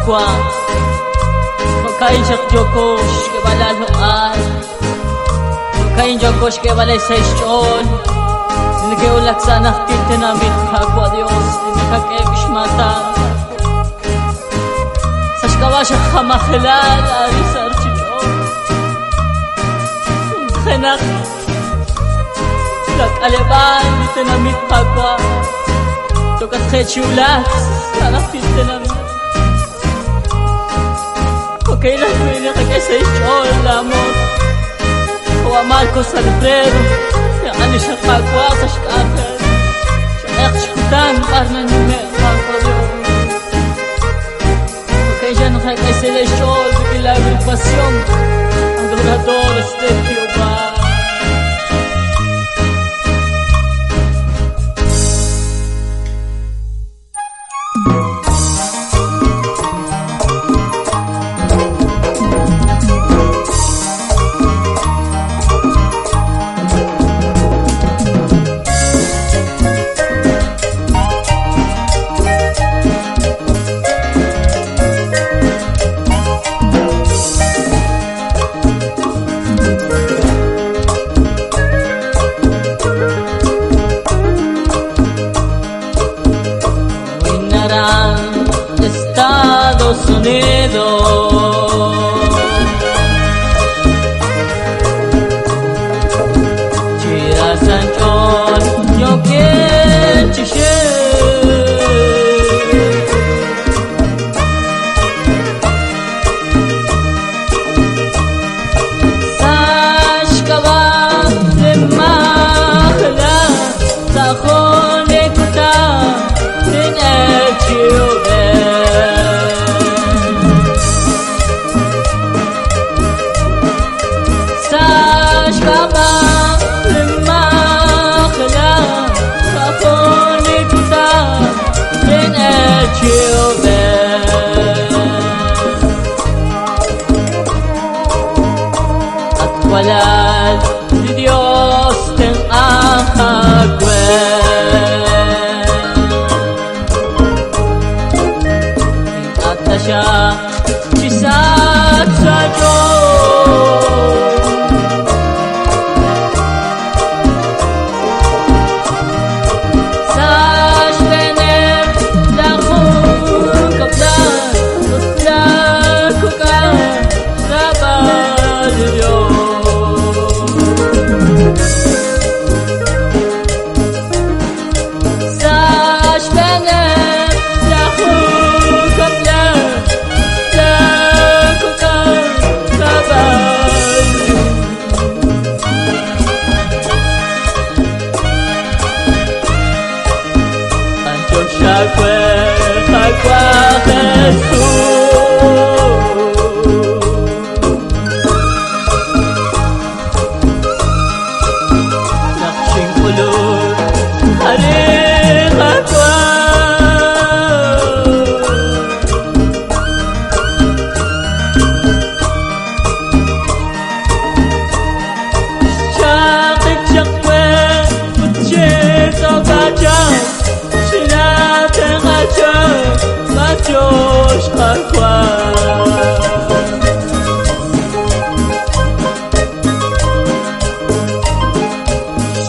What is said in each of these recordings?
Hakwa Kain siya Jokosh ke balalo ay Kain Jokosh ke balay sa isyon Nagayulak sa naktil tinamit Hakwa Diyos Nagkakaibish mata Sa shkawa siya kamakilal Ari sa archiyon Khenak Lak aleban Tinamit Hakwa Tokat khechiulak Sa naktil tinamit Kailan ko inakagay sa isyon lamot Kawa Marcos Alfredo Ano siya kagwa sa shkakan Siya ekshkutan Karnan yung may kagwa Kaya siya nakagay sa isyon Bilagil pasyon Ang donador Estefio ba Estados Unidos Chira Sanchon yo quiero chishe Sashkawa de mahla Sajone kuta Din echiyo Walad di Diyos ng ahagwen At na siya sisat sa Diyos Sa shpenem lakong kaplan Tutla ko ka Rabal Diyos Hakwa Jesus Nakshing kulot Hari Hakwa Shakik shakwe Utche Sokajang Josh Hakwa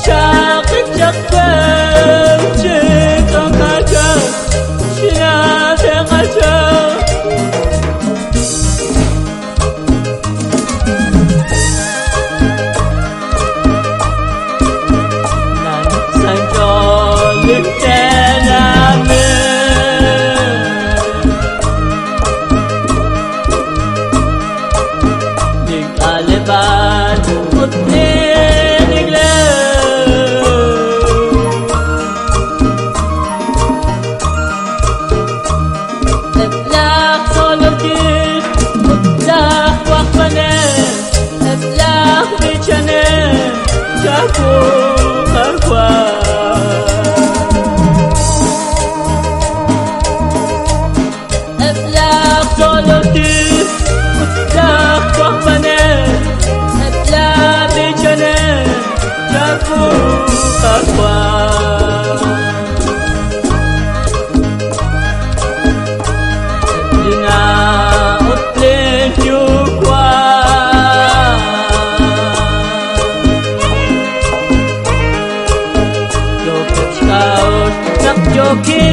Shakik Jakwe Chika Kaja Shina Tengaja Nan Sanjol Tename Aleban Utnin Iglew Etlak Solokir Utlak Wakpanen Etlak Bichanen Jaku Hakwa Etlak Solokir Utlak Wakpanen Hakwa Linga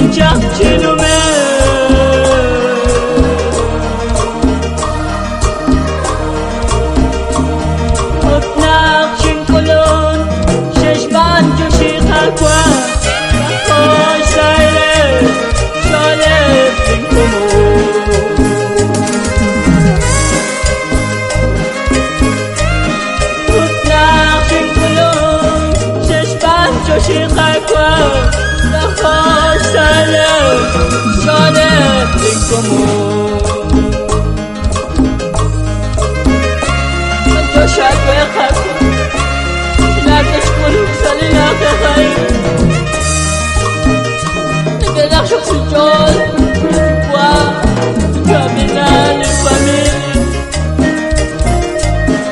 pinchak chilume Utnak chinkulun Shishban jushikakwa Bakoy saile Shole pinkumu Utnak chinkulun Shishban jushikakwa Bakoy saile Shole pinkumu Joshakwe kakwa Sinakashkuluk salina kakay Nagalak siya sa Diyos Kami na ng pamilya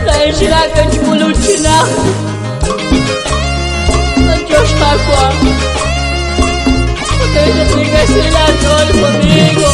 Dahil sinakashkuluk sinak Ang Diyos kakwa Patay sa tingay sila Diyos pamigo